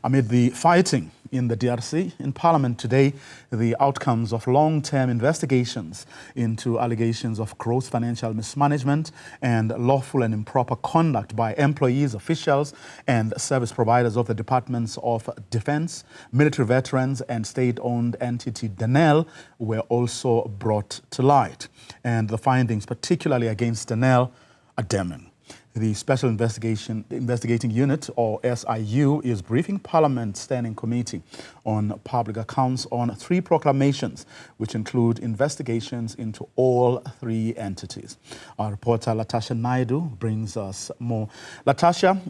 Amid the fighting in the DRC, in Parliament today, the outcomes of long-term investigations into allegations of gross financial mismanagement and lawful and improper conduct by employees, officials, and service providers of the Departments of Defense, military veterans, and state-owned entity Denel were also brought to light. And the findings, particularly against Denel, are damning. The Special Investigating Unit, or SIU, is briefing Parliament's Standing Committee on Public Accounts on 3 proclamations, which include investigations into all 3 entities. Our reporter Latashia Naidoo brings us more. Latashia,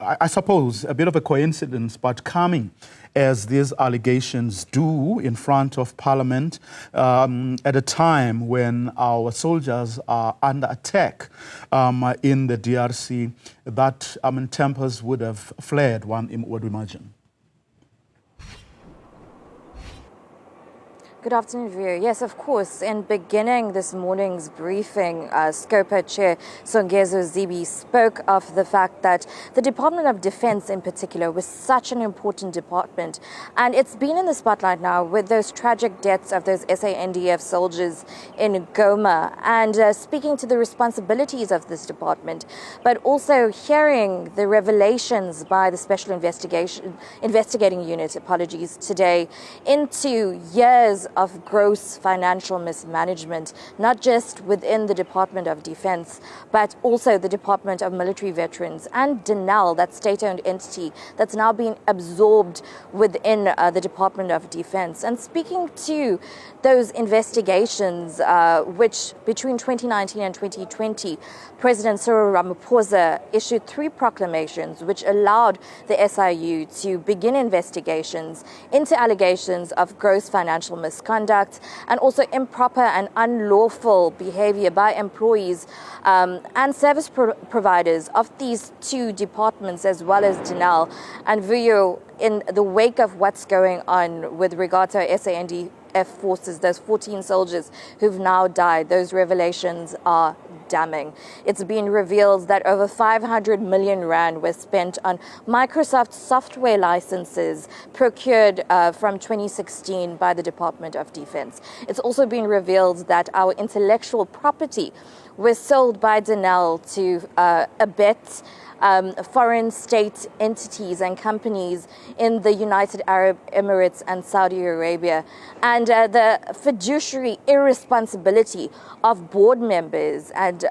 I suppose a bit of a coincidence, but coming as these allegations do in front of Parliament at a time when our soldiers are under attack in the DRC, that tempers would have flared, one would imagine. Good afternoon, View. Yes, of course. In beginning this morning's briefing, Scopa Chair Songezo Zibi spoke of the fact that the Department of Defense in particular was such an important department. And it's been in the spotlight now with those tragic deaths of those SANDF soldiers in Goma, and speaking to the responsibilities of this department, but also hearing the revelations by the Special Investigating Unit, today, into years of gross financial mismanagement, not just within the Department of Defense, but also the Department of Military Veterans and Denel, that state-owned entity that's now being absorbed within the Department of Defense. And speaking to those investigations, which between 2019 and 2020, President Cyril Ramaphosa issued 3 proclamations which allowed the SIU to begin investigations into allegations of gross financial misconduct and also improper and unlawful behavior by employees and service providers of these 2 departments, as well as Denel. And Vuyo, in the wake of what's going on with regard to our SANDF forces, those 14 soldiers who've now died, those revelations are damning. It's been revealed that over 500 million rand was spent on Microsoft software licenses procured from 2016 by the Department of Defense. It's also been revealed that our intellectual property was sold by Denel to abet foreign state entities and companies in the United Arab Emirates and Saudi Arabia, and the fiduciary irresponsibility of board members and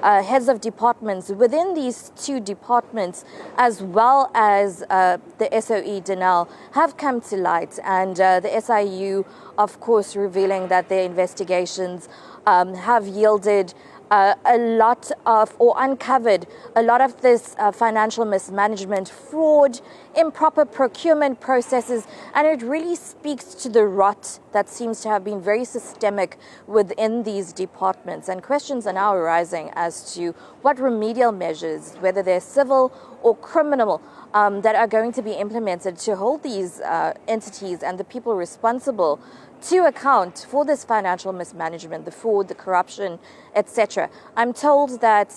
heads of departments within these 2 departments, as well as the SOE Denel, have come to light. And the SIU, of course, revealing that their investigations have yielded a lot of, or uncovered a lot of this financial mismanagement, fraud, improper procurement processes, and it really speaks to the rot that seems to have been very systemic within these departments. And questions are now arising as to what remedial measures, whether they're civil or criminal, that are going to be implemented to hold these entities and the people responsible to account for this financial mismanagement, the fraud, the corruption, etc. I'm told that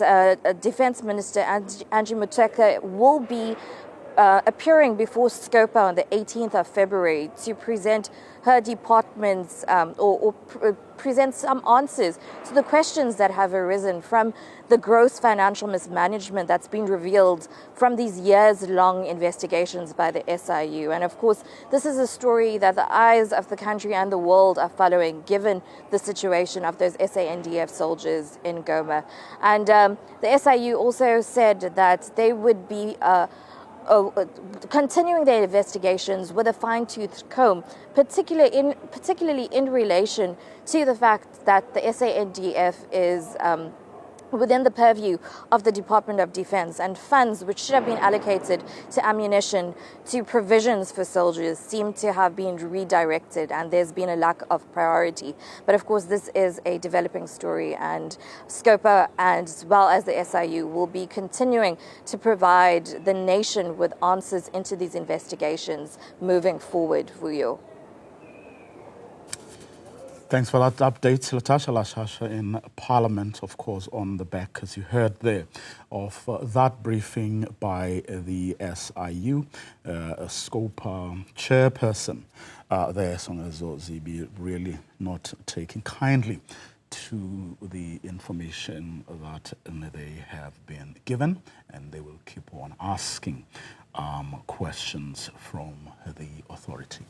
Defense Minister Angie Motshekga will be appearing before Scopa on the 18th of February to present her department's present some answers to the questions that have arisen from the gross financial mismanagement that's been revealed from these years-long investigations by the SIU. And of course, this is a story that the eyes of the country and the world are following, given the situation of those SANDF soldiers in Goma. And the SIU also said that they would be continuing their investigations with a fine-tooth comb, particularly in relation to the fact that the SANDF is within the purview of the Department of Defense, and funds which should have been allocated to ammunition, to provisions for soldiers, seem to have been redirected, and there's been a lack of priority. But of course, this is a developing story, and Scopa, and as well as the SIU, will be continuing to provide the nation with answers into these investigations moving forward, Vuyo. Thanks for that update, Latashia in Parliament, of course, on the back, as you heard there, of that briefing by the SIU, Scopa chairperson there, Songezo Zibi, really not taking kindly to the information that they have been given, and they will keep on asking questions from the authority.